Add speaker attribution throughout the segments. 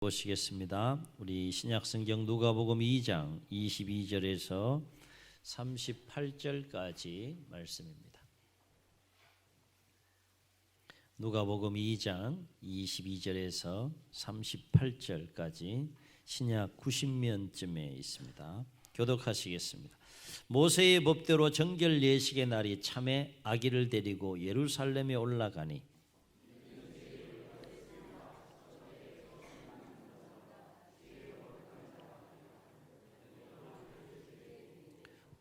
Speaker 1: 보시겠습니다. 우리 신약성경 누가복음 2장 22절에서 38절까지 말씀입니다. 누가복음 2장 22절에서 38절까지 신약 90면쯤에 있습니다. 교독하시겠습니다. 모세의 법대로 정결 예식의 날이 참에 아기를 데리고 예루살렘에 올라가니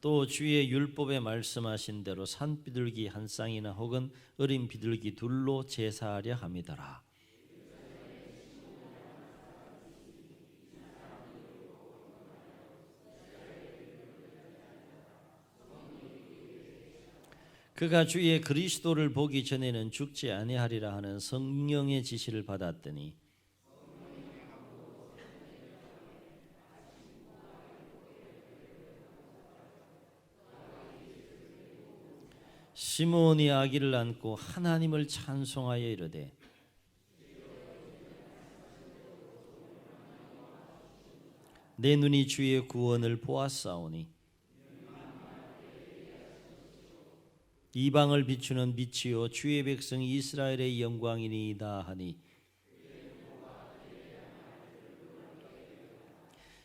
Speaker 1: 또 주의 율법에 말씀하신 대로 산비둘기 한 쌍이나 혹은 어린 비둘기 둘로 제사하려 함이더라. 그가 주의 그리스도를 보기 전에는 죽지 아니하리라 하는 성령의 지시를 받았더니 시몬이 아기를 안고 하나님을 찬송하여 이르되 내 눈이 주의 구원을 보았사오니 이방을 비추는 빛이요 주의 백성 이스라엘의 영광이니이다 하니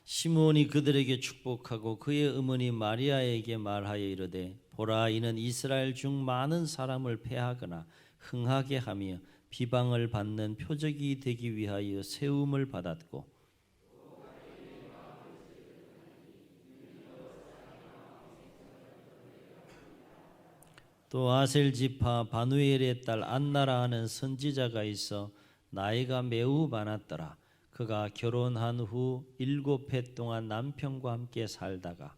Speaker 1: 시몬이 그들에게 축복하고 그의 어머니 마리아에게 말하여 이르되 보라 이는 이스라엘 중 많은 사람을 패하거나 흥하게 하며 비방을 받는 표적이 되기 위하여 세움을 받았고 또 아셀 지파 바누엘의 딸 안나라 하는 선지자가 있어 나이가 매우 많았더라. 그가 결혼한 후 7해 동안 남편과 함께 살다가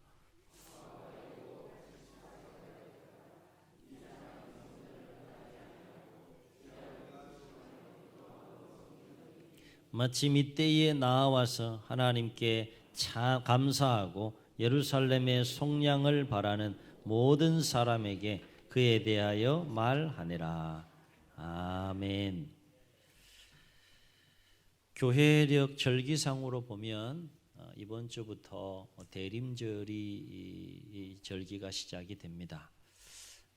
Speaker 1: 마침 이때에 나와서 하나님께 감사하고 예루살렘의 속량을 바라는 모든 사람에게 그에 대하여 말하니라. 아멘. 교회력 절기상으로 보면 이번 주부터 대림절이 절기가 시작이 됩니다.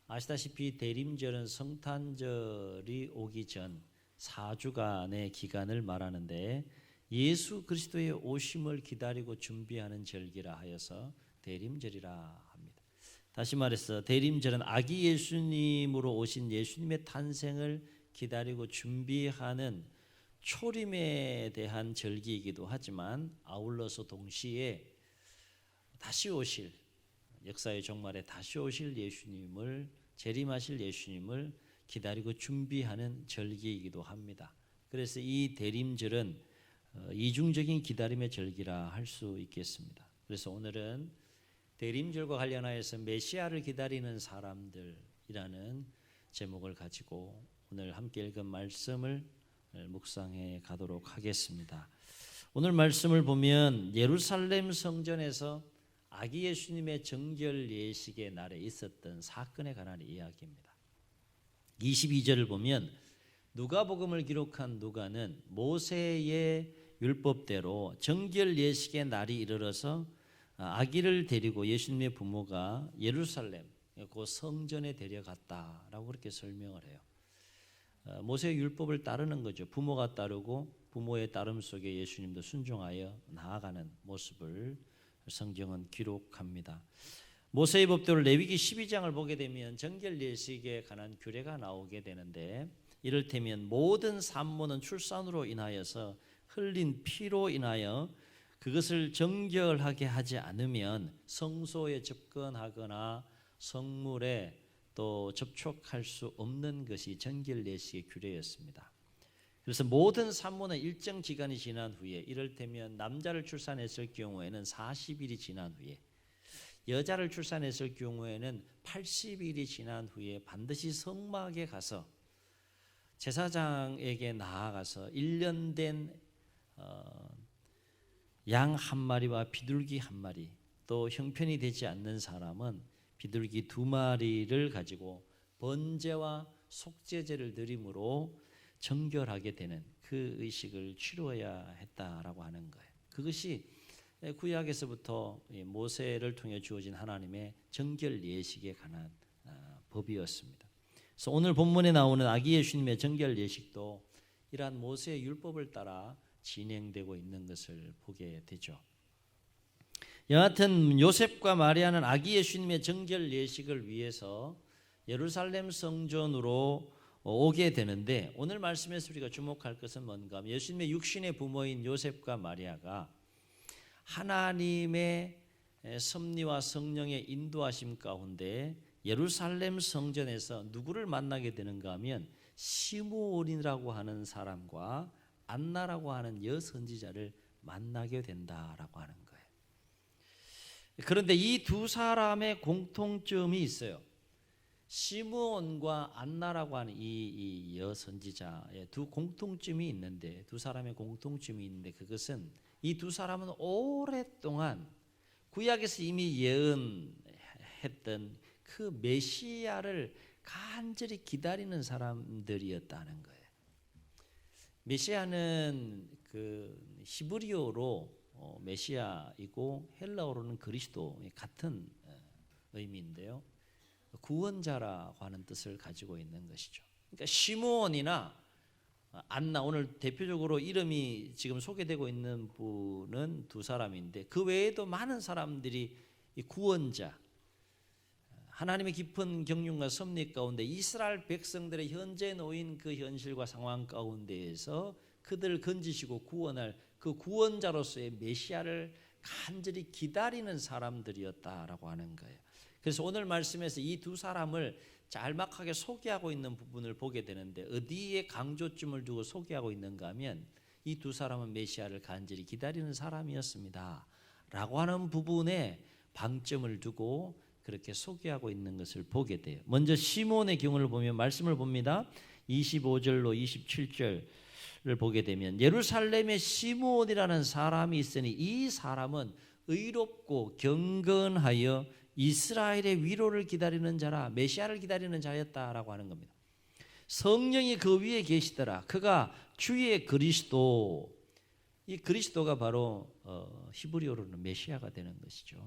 Speaker 1: 아시다시피 대림절은 성탄절이 오기 전 4주간의 기간을 말하는데 예수 그리스도의 오심을 기다리고 준비하는 절기라 하여서 대림절이라 합니다. 다시 말해서 대림절은 아기 예수님으로 오신 예수님의 탄생을 기다리고 준비하는 초림에 대한 절기이기도 하지만 아울러서 동시에 다시 오실 역사의 종말에 다시 오실 예수님을 재림하실 예수님을 기다리고 준비하는 절기이기도 합니다. 그래서 이 대림절은 이중적인 기다림의 절기라 할 수 있겠습니다. 그래서 오늘은 대림절과 관련하여서 메시아를 기다리는 사람들이라는 제목을 가지고 오늘 함께 읽은 말씀을 묵상해 가도록 하겠습니다. 오늘 말씀을 보면 예루살렘 성전에서 아기 예수님의 정결 예식의 날에 있었던 사건에 관한 이야기입니다. 22절을 보면 누가복음을 기록한 누가는 모세의 율법대로 정결 예식의 날이 이르러서 아기를 데리고 예수님의 부모가 예루살렘 그 성전에 데려갔다라고 그렇게 설명을 해요. 모세의 율법을 따르는 거죠. 부모가 따르고 부모의 따름 속에 예수님도 순종하여 나아가는 모습을 성경은 기록합니다. 모세의 법대로 레위기 12장을 보게 되면 정결 예식에 관한 규례가 나오게 되는데 이를테면 모든 산모는 출산으로 인하여서 흘린 피로 인하여 그것을 정결하게 하지 않으면 성소에 접근하거나 성물에 또 접촉할 수 없는 것이 정결 예식의 규례였습니다. 그래서 모든 산모는 일정 기간이 지난 후에 이를테면 남자를 출산했을 경우에는 40일이 지난 후에 여자를 출산했을 경우에는 80일이 지난 후에 반드시 성막에 가서 제사장에게 나아가서 1년 된 양 한 마리와 비둘기 한 마리 또 형편이 되지 않는 사람은 비둘기 2마리를 가지고 번제와 속죄제를 드림으로 정결하게 되는 그 의식을 치루어야 했다라고 하는 거예요. 그것이 구약에서부터 모세를 통해 주어진 하나님의 정결 예식에 관한 법이었습니다. 그래서 오늘 본문에 나오는 아기 예수님의 정결 예식도 이러한 모세의 율법을 따라 진행되고 있는 것을 보게 되죠. 여하튼 요셉과 마리아는 아기 예수님의 정결 예식을 위해서 예루살렘 성전으로 오게 되는데, 오늘 말씀에서 우리가 주목할 것은 뭔가 하면 예수님의 육신의 부모인 요셉과 마리아가 하나님의 섭리와 성령의 인도하심 가운데 예루살렘 성전에서 누구를 만나게 되는가 하면 시므온이라고 하는 사람과 안나라고 하는 여선지자를 만나게 된다라고 하는 거예요. 그런데 이 두 사람의 공통점이 있어요. 시므온과 안나라고 하는 이 여선지자의 두 공통점이 있는데, 두 사람의 공통점이 있는데, 그것은 이 두 사람은 오랫동안 구약에서 이미 예언했던 그 메시아를 간절히 기다리는 사람들이었다는 거예요. 메시아는 그 히브리어로 메시아이고 헬라어로는 그리스도, 같은 의미인데요. 구원자라고 하는 뜻을 가지고 있는 것이죠. 그러니까 시므온이나 안나, 오늘 대표적으로 이름이 지금 소개되고 있는 분은 두 사람인데, 그 외에도 많은 사람들이 이 구원자, 하나님의 깊은 경륜과 섭리 가운데 이스라엘 백성들의 현재 놓인 그 현실과 상황 가운데에서 그들을 건지시고 구원할 그 구원자로서의 메시아를 간절히 기다리는 사람들이었다라고 하는 거예요. 그래서 오늘 말씀에서 이 두 사람을 짤막하게 소개하고 있는 부분을 보게 되는데, 어디에 강조점을 두고 소개하고 있는가 하면 이 두 사람은 메시아를 간절히 기다리는 사람이었습니다 라고 하는 부분에 방점을 두고 그렇게 소개하고 있는 것을 보게 돼요. 먼저 시몬의 경우를 보면 말씀을 봅니다. 25절로 27절을 보게 되면 예루살렘에 시몬이라는 사람이 있으니 이 사람은 의롭고 경건하여 이스라엘의 위로를 기다리는 자라, 메시아를 기다리는 자였다라고 하는 겁니다. 성령이 그 위에 계시더라. 그가 주의 그리스도, 이 그리스도가 바로 히브리어로는 메시아가 되는 것이죠.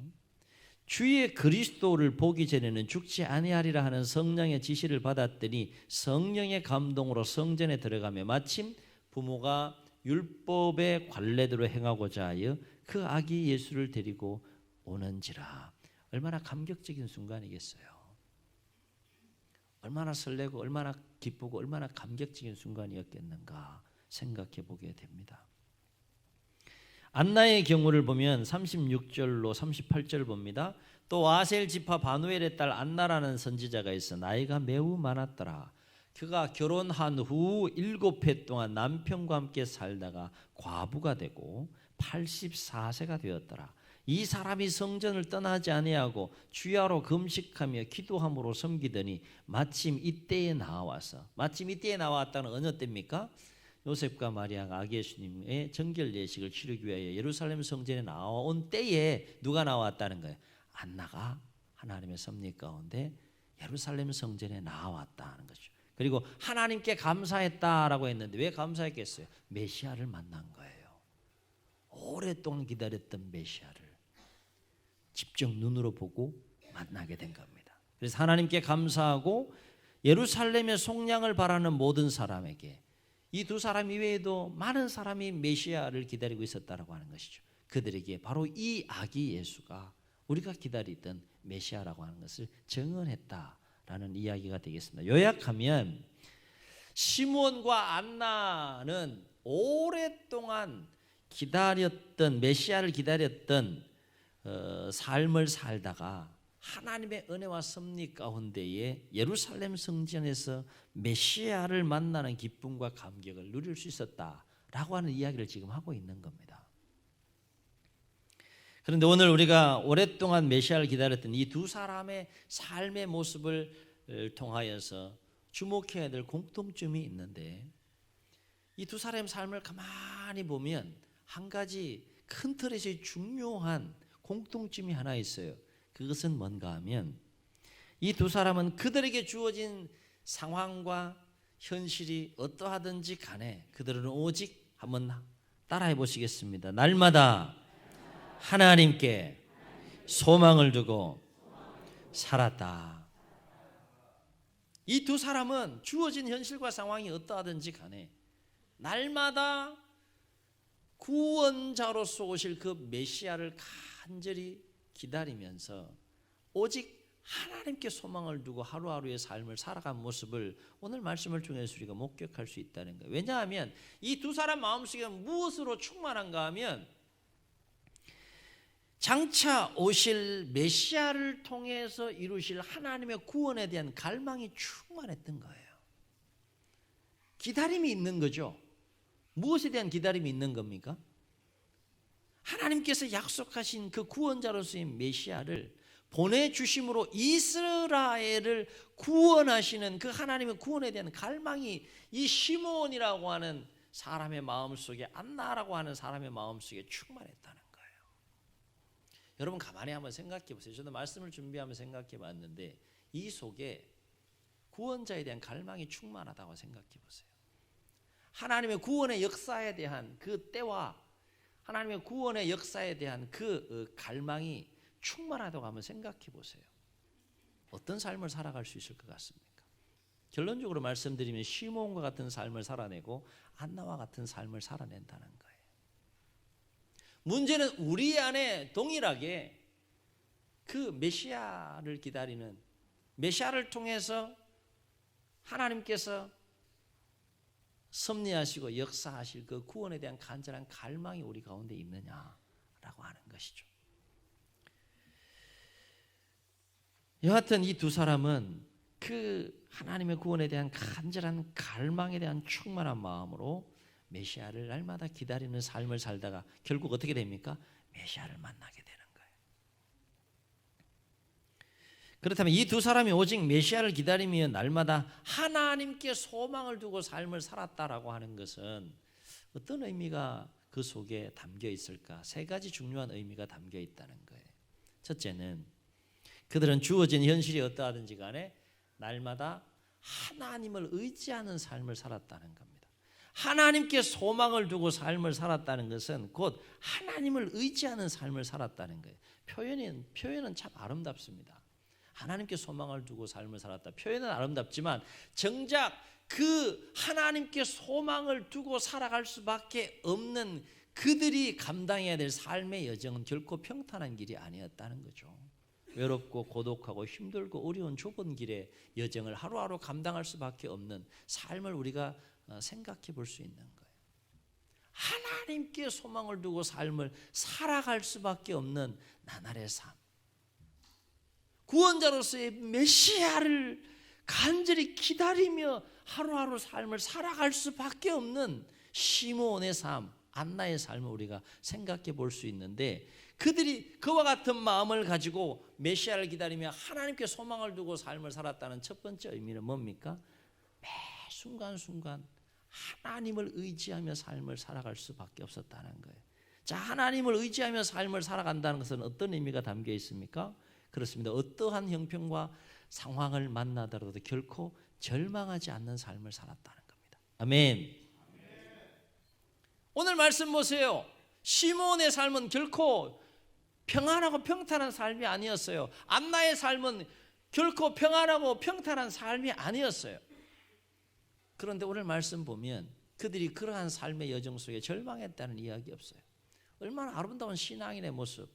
Speaker 1: 주의 그리스도를 보기 전에는 죽지 아니하리라 하는 성령의 지시를 받았더니 성령의 감동으로 성전에 들어가며 마침 부모가 율법의 관례대로 행하고자 하여 그 아기 예수를 데리고 오는지라. 얼마나 감격적인 순간이겠어요. 얼마나 설레고 얼마나 기쁘고 얼마나 감격적인 순간이었겠는가 생각해 보게 됩니다. 안나의 경우를 보면 36절로 38절을 봅니다. 또 아셀 지파 바누엘의 딸 안나라는 선지자가 있어 나이가 매우 많았더라. 그가 결혼한 후 7해 동안 남편과 함께 살다가 과부가 되고 84세가 되었더라. 이 사람이 성전을 떠나지 아니하고 주야로 금식하며 기도함으로 섬기더니 마침 이때에 나왔다는 어느 때입니까? 요셉과 마리아가 아기 예수님의 정결 예식을 치르기 위하여 예루살렘 성전에 나온 때에 누가 나왔다는 거예요? 안나가 하나님의 섭리 가운데 예루살렘 성전에 나왔다는 거죠. 그리고 하나님께 감사했다라고 했는데 왜 감사했겠어요? 메시아를 만난 거예요. 오랫동안 기다렸던 메시아를 직접 눈으로 보고 만나게 된 겁니다. 그래서 하나님께 감사하고 예루살렘의 속량을 바라는 모든 사람에게, 이 두 사람 이외에도 많은 사람이 메시아를 기다리고 있었다라고 하는 것이죠. 그들에게 바로 이 아기 예수가 우리가 기다리던 메시아라고 하는 것을 증언했다라는 이야기가 되겠습니다. 요약하면 시므온과 안나는 오랫동안 기다렸던 메시아를 기다렸던 삶을 살다가 하나님의 은혜와 섭리 가운데에 예루살렘 성전에서 메시아를 만나는 기쁨과 감격을 누릴 수 있었다라고 하는 이야기를 지금 하고 있는 겁니다. 그런데 오늘 우리가 오랫동안 메시아를 기다렸던 이 두 사람의 삶의 모습을 통하여서 주목해야 될 공통점이 있는데, 이 두 사람의 삶을 가만히 보면 한 가지 큰 틀에서 중요한 공통점이 하나 있어요. 그것은 뭔가 하면 이 두 사람은 그들에게 주어진 상황과 현실이 어떠하든지 간에 그들은 오직 한번 따라해 보시겠습니다. 날마다 하나님께 소망을 두고 살았다. 이 두 사람은 주어진 현실과 상황이 어떠하든지 간에 날마다 구원자로서 오실 그 메시아를 간절히 기다리면서 오직 하나님께 소망을 두고 하루하루의 삶을 살아간 모습을 오늘 말씀을 통해서 우리가 목격할 수 있다는 거예요. 왜냐하면 이 두 사람 마음속에 무엇으로 충만한가 하면 장차 오실 메시아를 통해서 이루실 하나님의 구원에 대한 갈망이 충만했던 거예요. 기다림이 있는 거죠. 무엇에 대한 기다림이 있는 겁니까? 하나님께서 약속하신 그 구원자로서의 메시아를 보내주심으로 이스라엘을 구원하시는 그 하나님의 구원에 대한 갈망이 이 시므온이라고 하는 사람의 마음속에, 안나라고 하는 사람의 마음속에 충만했다는 거예요. 여러분 가만히 한번 생각해 보세요. 저도 말씀을 준비하며 생각해 봤는데 이 속에 구원자에 대한 갈망이 충만하다고 생각해 보세요. 하나님의 구원의 역사에 대한 그 때와 하나님의 구원의 역사에 대한 그 갈망이 충만하다고 한번 생각해 보세요. 어떤 삶을 살아갈 수 있을 것 같습니까? 결론적으로 말씀드리면 시므온과 같은 삶을 살아내고 안나와 같은 삶을 살아낸다는 거예요. 문제는 우리 안에 동일하게 그 메시아를 기다리는, 메시아를 통해서 하나님께서 섭리하시고 역사하실 그 구원에 대한 간절한 갈망이 우리 가운데 있느냐라고 하는 것이죠. 여하튼 이 두 사람은 그 하나님의 구원에 대한 간절한 갈망에 대한 충만한 마음으로 메시아를 날마다 기다리는 삶을 살다가 결국 어떻게 됩니까? 메시아를 만나게 되는 거예요. 그렇다면 이 두 사람이 오직 메시아를 기다리며 날마다 하나님께 소망을 두고 삶을 살았다라고 하는 것은 어떤 의미가 그 속에 담겨 있을까? 세 가지 중요한 의미가 담겨 있다는 거예요. 첫째는 그들은 주어진 현실이 어떠하든지 간에 날마다 하나님을 의지하는 삶을 살았다는 겁니다. 하나님께 소망을 두고 삶을 살았다는 것은 곧 하나님을 의지하는 삶을 살았다는 거예요. 표현은 참 아름답습니다. 하나님께 소망을 두고 삶을 살았다. 표현은 아름답지만 정작 그 하나님께 소망을 두고 살아갈 수밖에 없는 그들이 감당해야 될 삶의 여정은 결코 평탄한 길이 아니었다는 거죠. 외롭고 고독하고 힘들고 어려운 좁은 길의 여정을 하루하루 감당할 수밖에 없는 삶을 우리가 생각해 볼 수 있는 거예요. 하나님께 소망을 두고 삶을 살아갈 수밖에 없는 나날의 삶. 구원자로서의 메시아를 간절히 기다리며 하루하루 삶을 살아갈 수밖에 없는 시므온의 삶, 안나의 삶을 우리가 생각해 볼 수 있는데 그들이 그와 같은 마음을 가지고 메시아를 기다리며 하나님께 소망을 두고 삶을 살았다는 첫 번째 의미는 뭡니까? 매 순간순간 하나님을 의지하며 삶을 살아갈 수밖에 없었다는 거예요. 자, 하나님을 의지하며 삶을 살아간다는 것은 어떤 의미가 담겨 있습니까? 그렇습니다. 어떠한 형편과 상황을 만나더라도 결코 절망하지 않는 삶을 살았다는 겁니다. 아멘. 오늘 말씀 보세요. 시므온의 삶은 결코 평안하고 평탄한 삶이 아니었어요. 안나의 삶은 결코 평안하고 평탄한 삶이 아니었어요. 그런데 오늘 말씀 보면 그들이 그러한 삶의 여정 속에 절망했다는 이야기 없어요. 얼마나 아름다운 신앙인의 모습,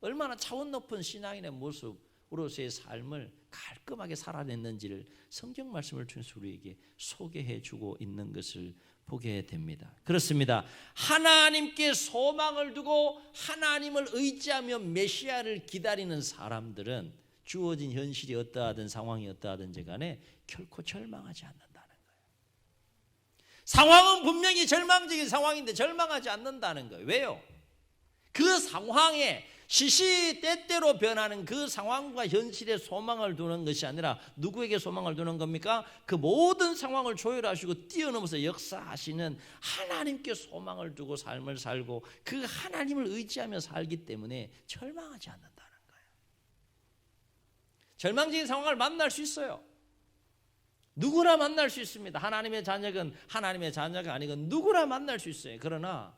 Speaker 1: 얼마나 차원 높은 신앙인의 모습으로서의 삶을 깔끔하게 살아냈는지를 성경 말씀을 통해서 우리에게 소개해 주고 있는 것을 보게 됩니다. 그렇습니다. 하나님께 소망을 두고 하나님을 의지하며 메시아를 기다리는 사람들은 주어진 현실이 어떠하든 상황이 어떠하든지 간에 결코 절망하지 않는다는 거예요. 상황은 분명히 절망적인 상황인데 절망하지 않는다는 거예요. 왜요? 그 상황에 시시때때로 변하는 그 상황과 현실에 소망을 두는 것이 아니라 누구에게 소망을 두는 겁니까? 그 모든 상황을 조율하시고 뛰어넘어서 역사하시는 하나님께 소망을 두고 삶을 살고 그 하나님을 의지하며 살기 때문에 절망하지 않는다는 거예요. 절망적인 상황을 만날 수 있어요. 누구나 만날 수 있습니다. 하나님의 자녀건 하나님의 자녀가 아니건 누구나 만날 수 있어요. 그러나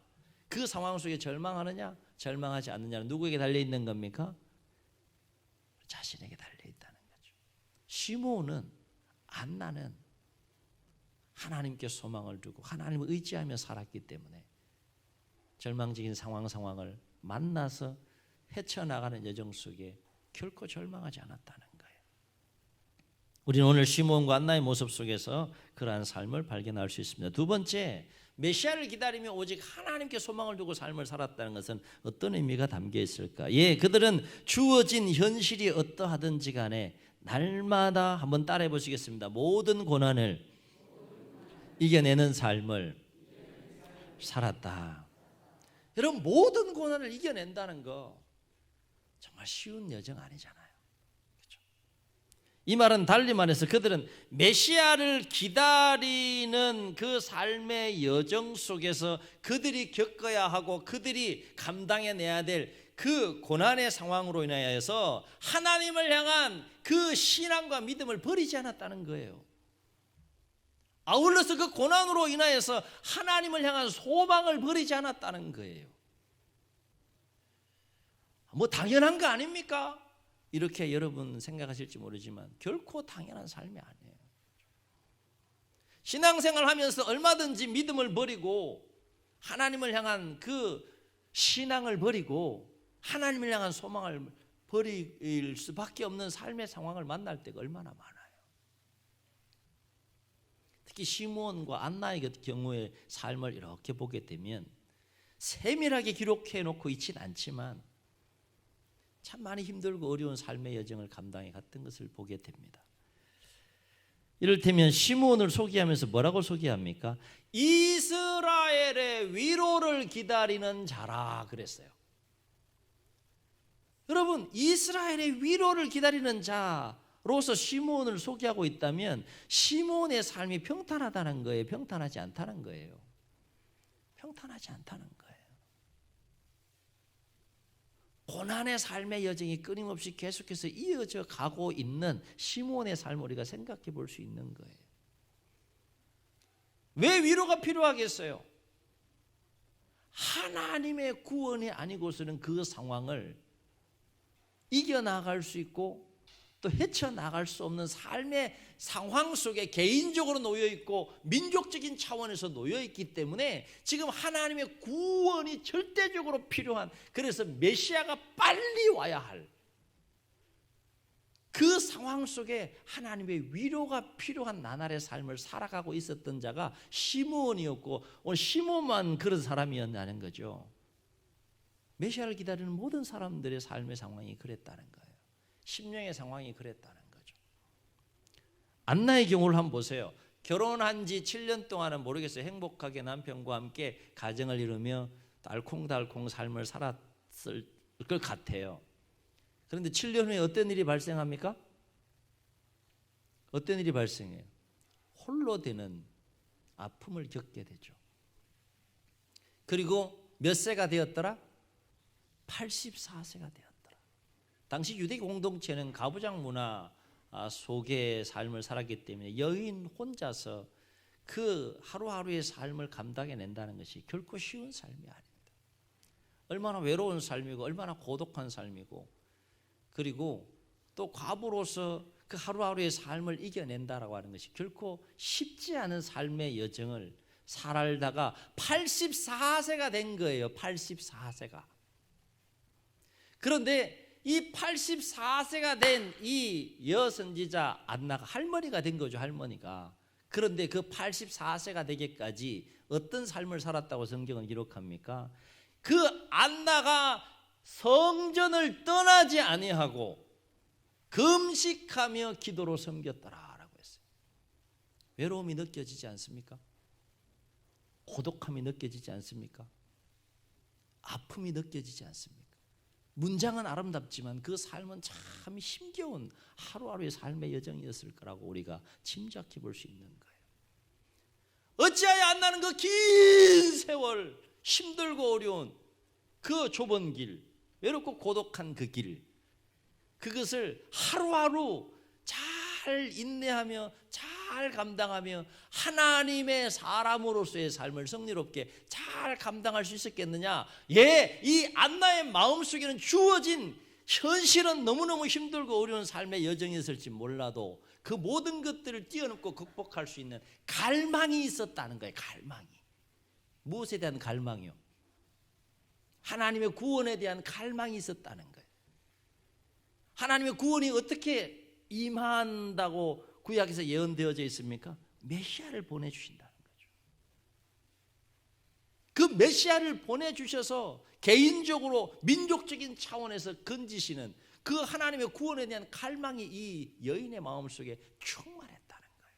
Speaker 1: 그 상황 속에 절망하느냐 절망하지 않느냐는 누구에게 달려있는 겁니까? 자신에게 달려있다는 거죠. 시므온은 안나는 하나님께 소망을 두고 하나님을 의지하며 살았기 때문에 절망적인 상황을 만나서 헤쳐나가는 여정 속에 결코 절망하지 않았다는 거예요. 우리는 오늘 시므온과 안나의 모습 속에서 그러한 삶을 발견할 수 있습니다. 두 번째, 메시아를 기다리며 오직 하나님께 소망을 두고 삶을 살았다는 것은 어떤 의미가 담겨 있을까? 예, 그들은 주어진 현실이 어떠하든지 간에 날마다 한번 따라해 보시겠습니다. 모든 고난을 이겨내는 삶을 살았다. 여러분, 모든 고난을 이겨낸다는 거 정말 쉬운 여정 아니잖아요. 그렇죠? 이 말은 달리 말해서 그들은 메시아를 기다리는 그 삶의 여정 속에서 그들이 겪어야 하고 그들이 감당해내야 될 그 고난의 상황으로 인하여서 하나님을 향한 그 신앙과 믿음을 버리지 않았다는 거예요. 아울러서 그 고난으로 인하여서 하나님을 향한 소망을 버리지 않았다는 거예요. 뭐 당연한 거 아닙니까? 이렇게 여러분 생각하실지 모르지만 결코 당연한 삶이 아니에요. 신앙생활 하면서 얼마든지 믿음을 버리고 하나님을 향한 그 신앙을 버리고 하나님을 향한 소망을 버릴 수밖에 없는 삶의 상황을 만날 때가 얼마나 많아요. 특히 시므온과 안나의 경우의 삶을 이렇게 보게 되면 세밀하게 기록해 놓고 있진 않지만 참 많이 힘들고 어려운 삶의 여정을 감당해 갔던 것을 보게 됩니다. 이를테면 시므온을 소개하면서 뭐라고 소개합니까? 이스라엘의 위로를 기다리는 자라 그랬어요. 여러분, 이스라엘의 위로를 기다리는 자로서 시므온을 소개하고 있다면 시므온의 삶이 평탄하다는 거예요? 평탄하지 않다는 거예요? 평탄하지 않다는 거예요. 고난의 삶의 여정이 끊임없이 계속해서 이어져 가고 있는 시므온의 삶을 우리가 생각해 볼 수 있는 거예요. 왜 위로가 필요하겠어요? 하나님의 구원이 아니고서는 그 상황을 이겨나갈 수 있고 또 헤쳐나갈 수 없는 삶의 상황 속에 개인적으로 놓여있고 민족적인 차원에서 놓여있기 때문에 지금 하나님의 구원이 절대적으로 필요한, 그래서 메시아가 빨리 와야 할 그 상황 속에 하나님의 위로가 필요한 나날의 삶을 살아가고 있었던 자가 시므온이었고 오늘 시므온만 그런 사람이었다는 거죠. 메시아를 기다리는 모든 사람들의 삶의 상황이 그랬다는 거예요. 심령의 상황이 그랬다는 거죠. 안나의 경우를 한번 보세요. 결혼한 지 7년 동안은 모르겠어요. 행복하게 남편과 함께 가정을 이루며 달콩달콩 삶을 살았을 것 같아요. 그런데 7년 후에 어떤 일이 발생합니까? 어떤 일이 발생해요? 홀로 되는 아픔을 겪게 되죠. 그리고 몇 세가 되었더라? 84세가 되었더라. 당시 유대 공동체는 가부장 문화 속의 삶을 살았기 때문에 여인 혼자서 그 하루하루의 삶을 감당해낸다는 것이 결코 쉬운 삶이 아닙니다. 얼마나 외로운 삶이고 얼마나 고독한 삶이고, 그리고 또 과부로서 그 하루하루의 삶을 이겨낸다라고 하는 것이 결코 쉽지 않은 삶의 여정을 살다가 84세가 된 거예요. 84세가. 그런데 이 84세가 된 이 여선지자 안나가 할머니가 된 거죠. 할머니가. 그런데 그 84세가 되기까지 어떤 삶을 살았다고 성경은 기록합니까? 그 안나가 성전을 떠나지 아니하고 금식하며 기도로 섬겼더라라고 했어요. 외로움이 느껴지지 않습니까? 고독함이 느껴지지 않습니까? 아픔이 느껴지지 않습니까? 문장은 아름답지만 그 삶은 참 힘겨운 하루하루의 삶의 여정이었을 거라고 우리가 짐작해 볼 수 있는 거예요. 어찌하여 안나는 그 긴 세월 힘들고 어려운 그 좁은 길, 외롭고 고독한 그 길, 그것을 하루하루 잘 인내하며 잘 잘 감당하며 하나님의 사람으로서의 삶을 승리롭게 잘 감당할 수 있었겠느냐? 이 안나의 마음속에는 주어진 현실은 너무너무 힘들고 어려운 삶의 여정이 있을지 몰라도 그 모든 것들을 뛰어넘고 극복할 수 있는 갈망이 있었다는 거예요. 갈망이. 무엇에 대한 갈망이요? 하나님의 구원에 대한 갈망이 있었다는 거예요. 하나님의 구원이 어떻게 임한다고 구약에서 예언되어져 있습니까? 메시아를 보내주신다는 거죠. 그 메시아를 보내주셔서 개인적으로 민족적인 차원에서 건지시는 그 하나님의 구원에 대한 갈망이 이 여인의 마음속에 충만했다는 거예요.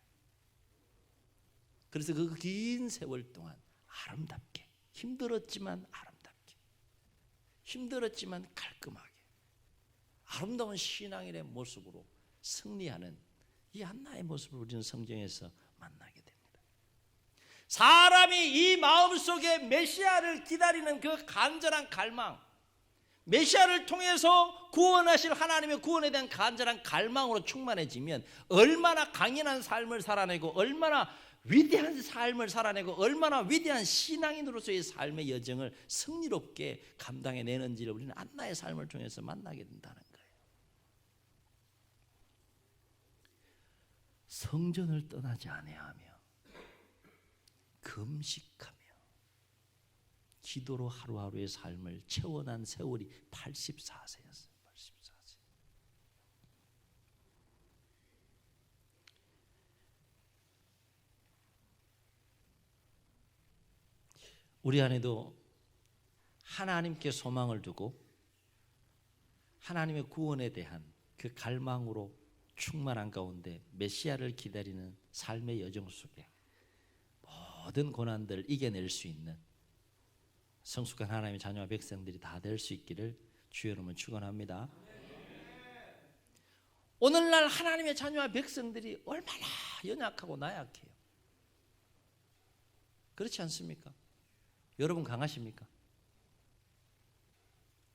Speaker 1: 그래서 그 긴 세월 동안 아름답게, 힘들었지만 아름답게, 힘들었지만 깔끔하게 아름다운 신앙인의 모습으로 승리하는 이 한나의 모습을 우리는 성경에서 만나게 됩니다. 사람이 이 마음속에 메시아를 기다리는 그 간절한 갈망, 메시아를 통해서 구원하실 하나님의 구원에 대한 간절한 갈망으로 충만해지면 얼마나 강인한 삶을 살아내고 얼마나 위대한 삶을 살아내고 얼마나 위대한 신앙인으로서의 삶의 여정을 승리롭게 감당해내는지를 우리는 안나의 삶을 통해서 만나게 된다는 거예요. 성전을 떠나지 아니하며 금식하며 기도로 하루하루의 삶을 채워난 세월이 84세였어요. 84세. 우리 안에도 하나님께 소망을 두고 하나님의 구원에 대한 그 갈망으로 충만한 가운데 메시아를 기다리는 삶의 여정 속에 모든 고난들을 이겨낼 수 있는 성숙한 하나님의 자녀와 백성들이 다 될 수 있기를 주의 이름으로 축원합니다. 오늘날 하나님의 자녀와 백성들이 얼마나 연약하고 나약해요. 그렇지 않습니까? 여러분 강하십니까?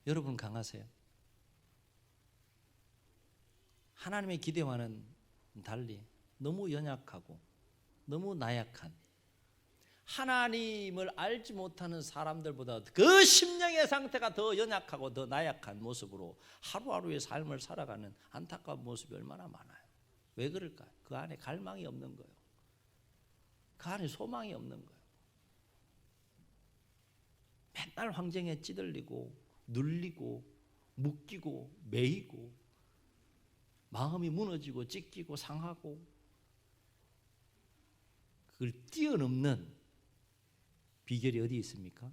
Speaker 1: 여러분 강하세요? 하나님의 기대와는 달리 너무 연약하고 너무 나약한 하나님을 알지 못하는 사람들보다 그 심령의 상태가 더 연약하고 더 나약한 모습으로 하루하루의 삶을 살아가는 안타까운 모습이 얼마나 많아요. 왜 그럴까요? 그 안에 갈망이 없는 거예요. 그 안에 소망이 없는 거예요. 맨날 황정에 찌들리고 눌리고 묶이고 매이고 마음이 무너지고 찢기고 상하고 그걸 뛰어넘는 비결이 어디 있습니까?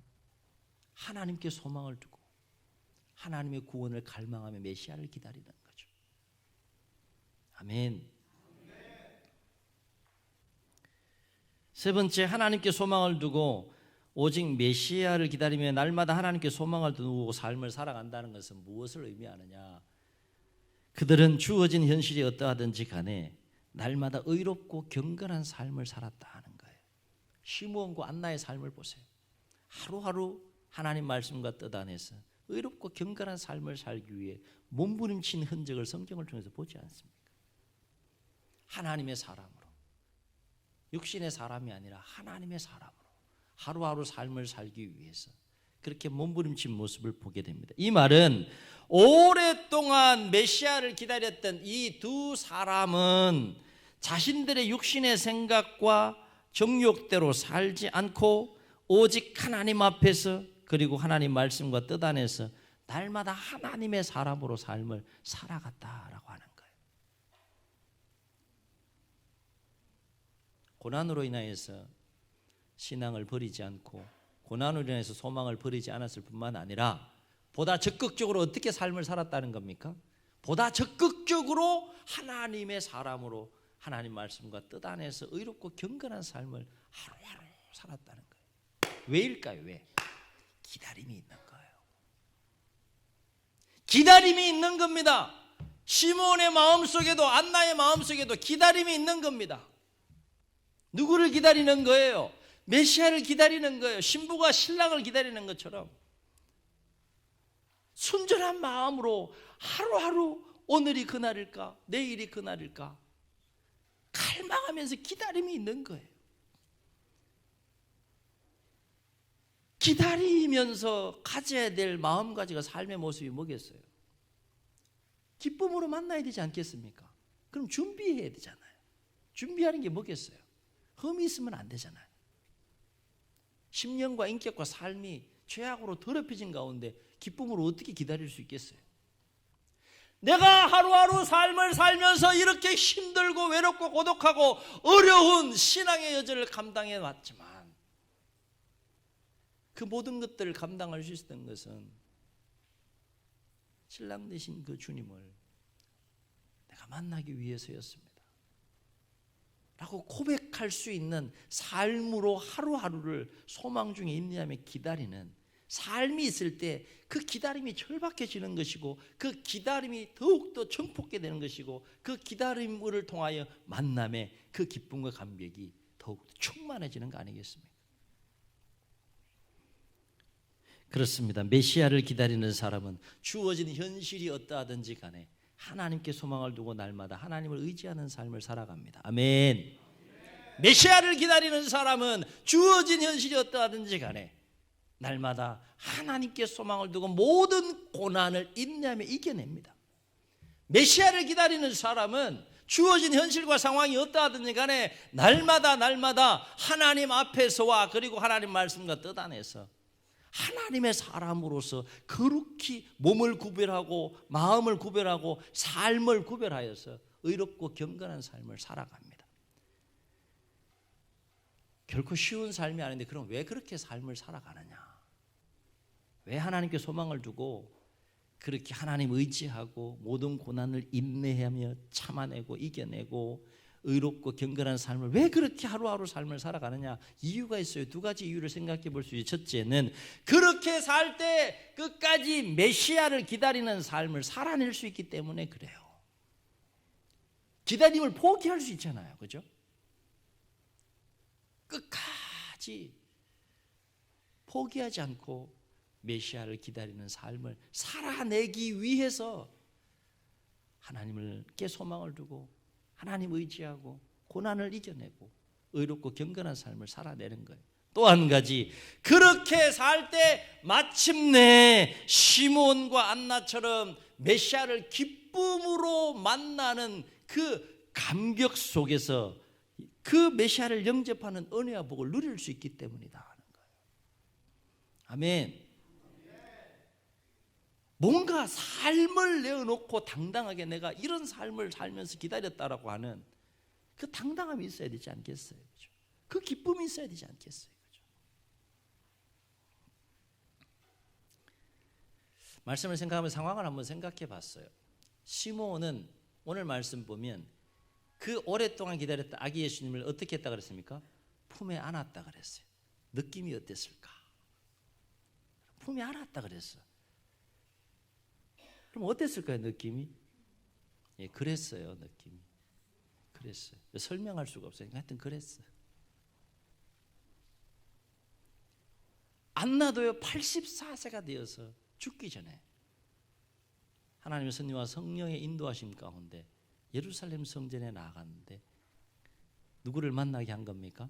Speaker 1: 하나님께 소망을 두고 하나님의 구원을 갈망하며 메시아를 기다리는 거죠. 아멘. 세 번째, 하나님께 소망을 두고 오직 메시아를 기다리며 날마다 하나님께 소망을 두고 삶을 살아간다는 것은 무엇을 의미하느냐? 그들은 주어진 현실이 어떠하든지 간에 날마다 의롭고 경건한 삶을 살았다 하는 거예요. 시므온과 안나의 삶을 보세요. 하루하루 하나님 말씀과 뜻 안에서 의롭고 경건한 삶을 살기 위해 몸부림친 흔적을 성경을 통해서 보지 않습니까? 하나님의 사람으로, 육신의 사람이 아니라 하나님의 사람으로 하루하루 삶을 살기 위해서 그렇게 몸부림친 모습을 보게 됩니다. 이 말은 오랫동안 메시아를 기다렸던 이 두 사람은 자신들의 육신의 생각과 정욕대로 살지 않고 오직 하나님 앞에서 그리고 하나님 말씀과 뜻 안에서 날마다 하나님의 사람으로 삶을 살아갔다라고 하는 거예요. 고난으로 인하여서 신앙을 버리지 않고 고난으로 인해서 소망을 버리지 않았을 뿐만 아니라 보다 적극적으로 어떻게 삶을 살았다는 겁니까? 보다 적극적으로 하나님의 사람으로 하나님 말씀과 뜻 안에서 의롭고 경건한 삶을 하루하루 살았다는 거예요. 왜일까요? 왜? 기다림이 있는 거예요. 기다림이 있는 겁니다. 시므온의 마음속에도 안나의 마음속에도 기다림이 있는 겁니다. 누구를 기다리는 거예요? 메시아를 기다리는 거예요. 신부가 신랑을 기다리는 것처럼 순전한 마음으로 하루하루 오늘이 그날일까? 내일이 그날일까? 갈망하며 만나면서 기다림이 있는 거예요. 기다리면서 가져야 될 마음가짐과 삶의 모습이 뭐겠어요? 기쁨으로 만나야 되지 않겠습니까? 그럼 준비해야 되잖아요. 준비하는 게 뭐겠어요? 흠이 있으면 안 되잖아요. 심령과 인격과 삶이 죄악으로 더럽혀진 가운데 기쁨으로 어떻게 기다릴 수 있겠어요? 내가 하루하루 삶을 살면서 이렇게 힘들고 외롭고 고독하고 어려운 신앙의 여정을 감당해 왔지만 그 모든 것들을 감당할 수 있었던 것은 신랑 되신 그 주님을 내가 만나기 위해서였습니다 라고 고백할 수 있는 삶으로 하루하루를 소망 중에 인내하며 기다리는 삶이 있을 때 그 기다림이 절박해지는 것이고 그 기다림이 더욱더 증폭게 되는 것이고 그 기다림을 통하여 만남의 그 기쁨과 감격이 더욱더 충만해지는 거 아니겠습니까? 그렇습니다. 메시아를 기다리는 사람은 주어진 현실이 어떠하든지 간에 하나님께 소망을 두고 날마다 하나님을 의지하는 삶을 살아갑니다. 아멘. 메시아를 기다리는 사람은 주어진 현실이 어떠하든지 간에 날마다 하나님께 소망을 두고 모든 고난을 인내하며 이겨냅니다. 메시아를 기다리는 사람은 주어진 현실과 상황이 어떠하든지 간에 날마다 하나님 앞에서와 그리고 하나님 말씀과 뜻 안에서 하나님의 사람으로서 거룩히 몸을 구별하고 마음을 구별하고 삶을 구별하여서 의롭고 경건한 삶을 살아갑니다. 결코 쉬운 삶이 아닌데 그럼 왜 그렇게 삶을 살아가느냐? 왜 하나님께 소망을 두고 그렇게 하나님 의지하고 모든 고난을 인내하며 참아내고 이겨내고 의롭고 경건한 삶을 왜 그렇게 하루하루 삶을 살아가느냐? 이유가 있어요. 두 가지 이유를 생각해 볼 수 있어요. 첫째는 그렇게 살 때 끝까지 메시아를 기다리는 삶을 살아낼 수 있기 때문에 그래요. 기다림을 포기할 수 있잖아요. 그죠? 끝까지 포기하지 않고 메시아를 기다리는 삶을 살아내기 위해서 하나님께 소망을 두고 하나님 의지하고 고난을 이겨내고 의롭고 경건한 삶을 살아내는 거예요. 또 한 가지, 그렇게 살 때 마침내 시몬과 안나처럼 메시아를 기쁨으로 만나는 그 감격 속에서 그 메시아를 영접하는 은혜와 복을 누릴 수 있기 때문이다 하는 거예요. 아멘. 뭔가 삶을 내어놓고 당당하게 내가 이런 삶을 살면서 기다렸다라고 하는 그 당당함이 있어야 되지 않겠어요? 그죠? 그 기쁨이 있어야 되지 않겠어요? 그죠? 말씀을 생각하면 상황을 한번 생각해 봤어요. 시몬은 오늘 말씀 보면 그 오랫동안 기다렸던 아기 예수님을 어떻게 했다 그랬습니까? 품에 안았다 그랬어요. 느낌이 어땠을까? 품에 안았다 그랬어. 그럼 어땠을까요, 느낌이? 예, 그랬어요, 느낌이. 그랬어요. 설명할 수가 없어요. 하여튼 그랬어요. 안나도요, 84세가 되어서 죽기 전에 하나님의 선리와 성령의 인도하심 가운데 예루살렘 성전에 나갔는데 누구를 만나게 한 겁니까?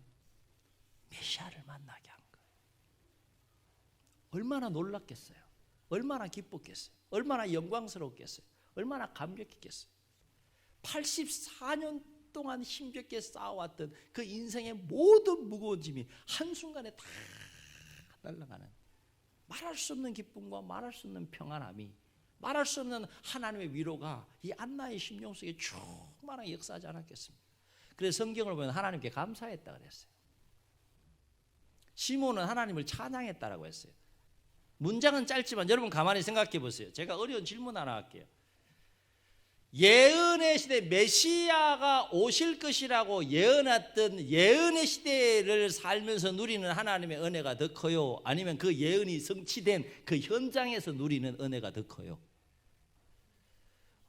Speaker 1: 메시아를 만나게 한 거예요. 얼마나 놀랐겠어요? 얼마나 기뻤겠어요? 얼마나 영광스럽겠어요? 얼마나 감격했겠어요? 84년 동안 힘겹게 쌓아왔던 그 인생의 모든 무거운 짐이 한순간에 다 날아가는, 말할 수 없는 기쁨과 말할 수 없는 평안함이, 말할 수 없는 하나님의 위로가 이 안나의 심령 속에 충만하게 역사하지 않았겠습니까? 그래서 성경을 보면 하나님께 감사했다 그랬어요. 시몬은 하나님을 찬양했다라고 했어요. 문장은 짧지만 여러분 가만히 생각해 보세요. 제가 어려운 질문 하나 할게요. 예언의 시대, 메시아가 오실 것이라고 예언했던 예언의 시대를 살면서 누리는 하나님의 은혜가 더 커요? 아니면 그 예언이 성취된 그 현장에서 누리는 은혜가 더 커요?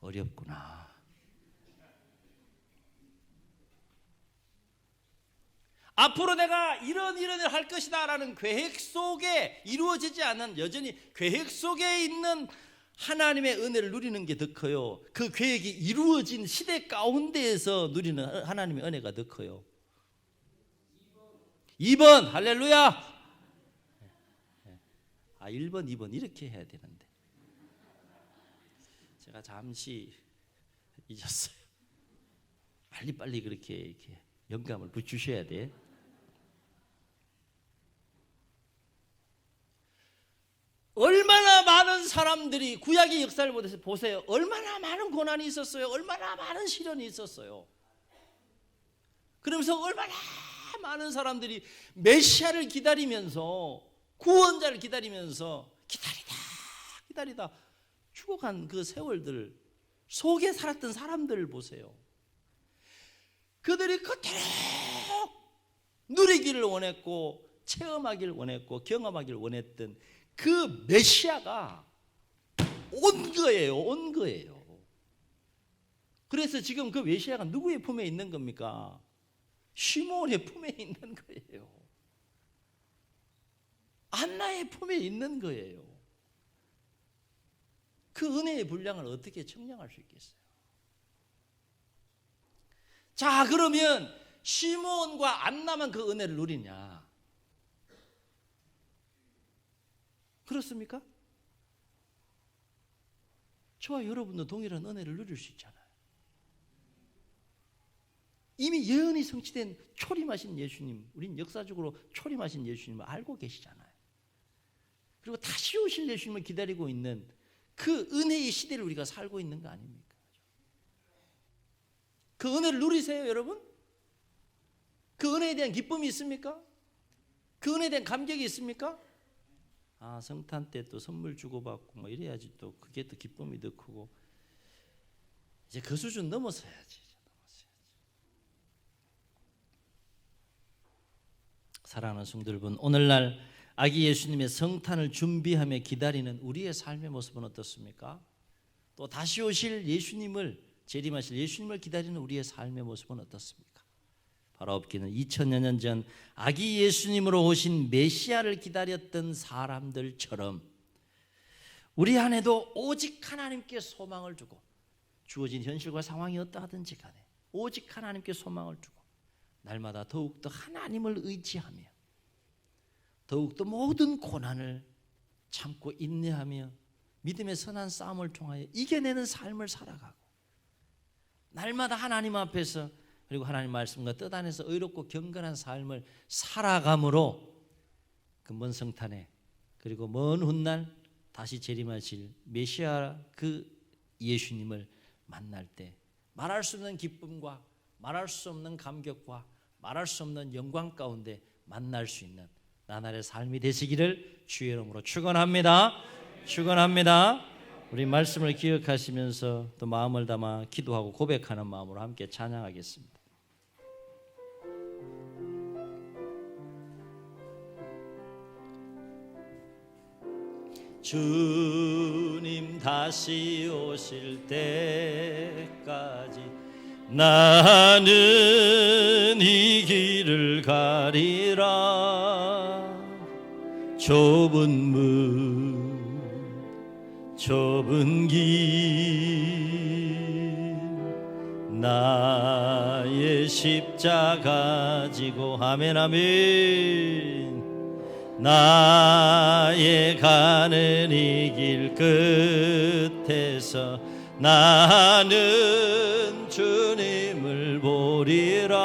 Speaker 1: 어렵구나. 앞으로 내가 이런 일을 할 것이다 라는 계획 속에 이루어지지 않은, 여전히 계획 속에 있는 하나님의 은혜를 누리는 게 더 커요? 그 계획이 이루어진 시대 가운데에서 누리는 하나님의 은혜가 더 커요? 2번. 할렐루야. 1번 2번 이렇게 해야 되는데 제가 잠시 잊었어요. 빨리빨리 그렇게 이렇게 영감을 주셔야 돼. 얼마나 많은 사람들이 구약의 역사를 보세요. 얼마나 많은 고난이 있었어요. 얼마나 많은 시련이 있었어요. 그러면서 얼마나 많은 사람들이 메시아를 기다리면서, 구원자를 기다리면서 기다리다 죽어간 그 세월들 속에 살았던 사람들을 보세요. 그들이 그토록 누리기를 원했고 체험하기를 원했고 경험하기를 원했던 그 메시아가 온 거예요. 그래서 지금 그 메시아가 누구의 품에 있는 겁니까? 시몬의 품에 있는 거예요. 안나의 품에 있는 거예요. 그 은혜의 분량을 어떻게 측량할 수 있겠어요? 자, 그러면 시몬과 안나만 그 은혜를 누리냐? 그렇습니까? 저와 여러분도 동일한 은혜를 누릴 수 있잖아요. 이미 예언이 성취된 초림하신 예수님, 우린 역사적으로 초림하신 예수님을 알고 계시잖아요. 그리고 다시 오실 예수님을 기다리고 있는 그 은혜의 시대를 우리가 살고 있는 거 아닙니까? 그 은혜를 누리세요, 여러분? 그 은혜에 대한 기쁨이 있습니까? 그 은혜에 대한 감격이 있습니까? 성탄 때 또 선물 주고받고 뭐 이래야지 또 그게 또 기쁨이 더 크고, 이제 그 수준 넘어서야지. 사랑하는 성도 여러분, 오늘날 아기 예수님의 성탄을 준비하며 기다리는 우리의 삶의 모습은 어떻습니까? 또 다시 오실 예수님을, 재림하실 예수님을 기다리는 우리의 삶의 모습은 어떻습니까? 바로 없기는 2000여 년 전 아기 예수님으로 오신 메시아를 기다렸던 사람들처럼 우리 안에도 오직 하나님께 소망을 두고, 주어진 현실과 상황이 어떠하든지 간에 오직 하나님께 소망을 두고 날마다 더욱더 하나님을 의지하며 더욱더 모든 고난을 참고 인내하며 믿음의 선한 싸움을 통하여 이겨내는 삶을 살아가고, 날마다 하나님 앞에서 그리고 하나님 말씀과 뜻 안에서 의롭고 경건한 삶을 살아감으로 그 먼 성탄에 그리고 먼 훗날 다시 재림하실 메시아 그 예수님을 만날 때 말할 수 없는 기쁨과 말할 수 없는 감격과 말할 수 없는 영광 가운데 만날 수 있는 나날의 삶이 되시기를 주의 이름으로 축원합니다. 우리 말씀을 기억하시면서 또 마음을 담아 기도하고 고백하는 마음으로 함께 찬양하겠습니다. 주님 다시 오실 때까지 나는 이 길을 가리라. 좁은 문 좁은 길 나의 십자가 지고 아멘 아멘. 나의 가는 이 길 끝에서 나는 주님을 보리라.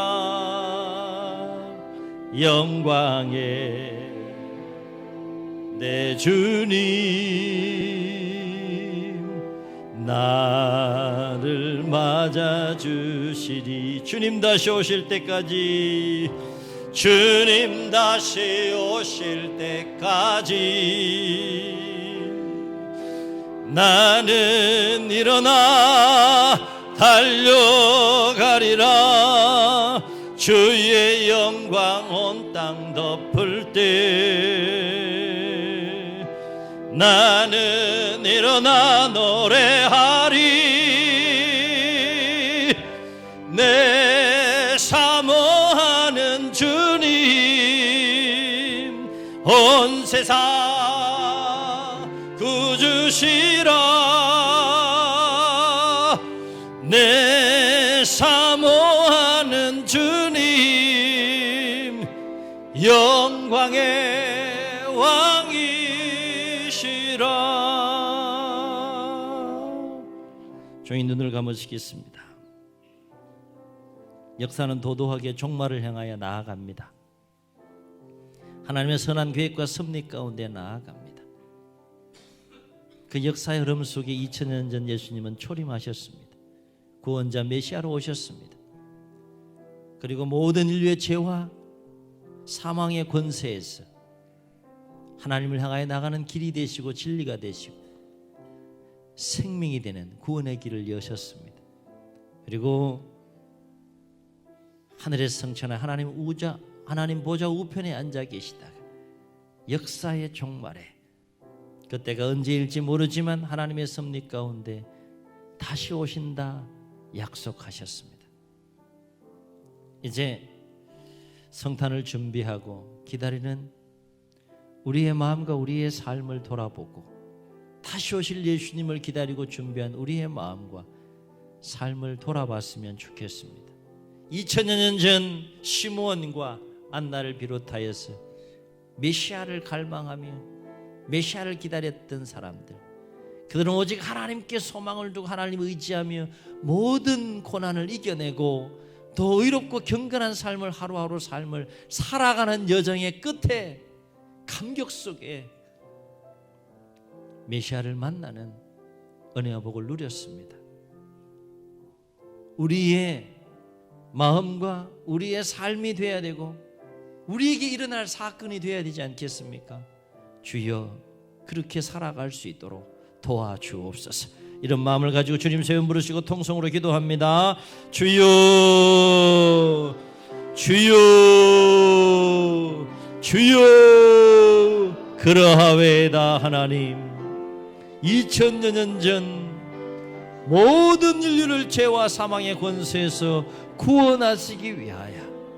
Speaker 1: 영광의 내 주님 나를 맞아주시리. 주님 다시 오실 때까지, 주님 다시 오실 때까지 나는 일어나 달려가리라. 주의 영광 온 땅 덮을 때 나는 일어나 노래하리. 내 사모하는 주님 온 세상 구주시라. 종이 눈을 감으시겠습니다. 역사는 도도하게 종말을 향하여 나아갑니다. 하나님의 선한 계획과 섭리 가운데 나아갑니다. 그 역사의 흐름 속에 2000년 전 예수님은 초림하셨습니다. 구원자 메시아로 오셨습니다. 그리고 모든 인류의 죄와 사망의 권세에서 하나님을 향하여 나가는 길이 되시고 진리가 되시고 생명이 되는 구원의 길을 여셨습니다. 그리고 하늘에서 성천한 하나님 보좌 우편에 앉아 계시다가 역사의 종말에 그때가 언제일지 모르지만 하나님의 섭리 가운데 다시 오신다 약속하셨습니다. 이제 성탄을 준비하고 기다리는 우리의 마음과 우리의 삶을 돌아보고 다시 오실 예수님을 기다리고 준비한 우리의 마음과 삶을 돌아봤으면 좋겠습니다. 2000년 전 시므온과 안나를 비롯하여서 메시아를 갈망하며 메시아를 기다렸던 사람들, 그들은 오직 하나님께 소망을 두고 하나님을 의지하며 모든 고난을 이겨내고 더 의롭고 경건한 삶을 하루하루 삶을 살아가는 여정의 끝에 감격 속에 메시아를 만나는 은혜와 복을 누렸습니다. 우리의 마음과 우리의 삶이 되어야 되고 우리에게 일어날 사건이 되어야 되지 않겠습니까? 주여 그렇게 살아갈 수 있도록 도와주옵소서. 이런 마음을 가지고 주님 세 번 부르시고 통성으로 기도합니다. 주여 주여 주여 그러하외다. 하나님 2000년 전 모든 인류를 죄와 사망의 권세에서 구원하시기 위하여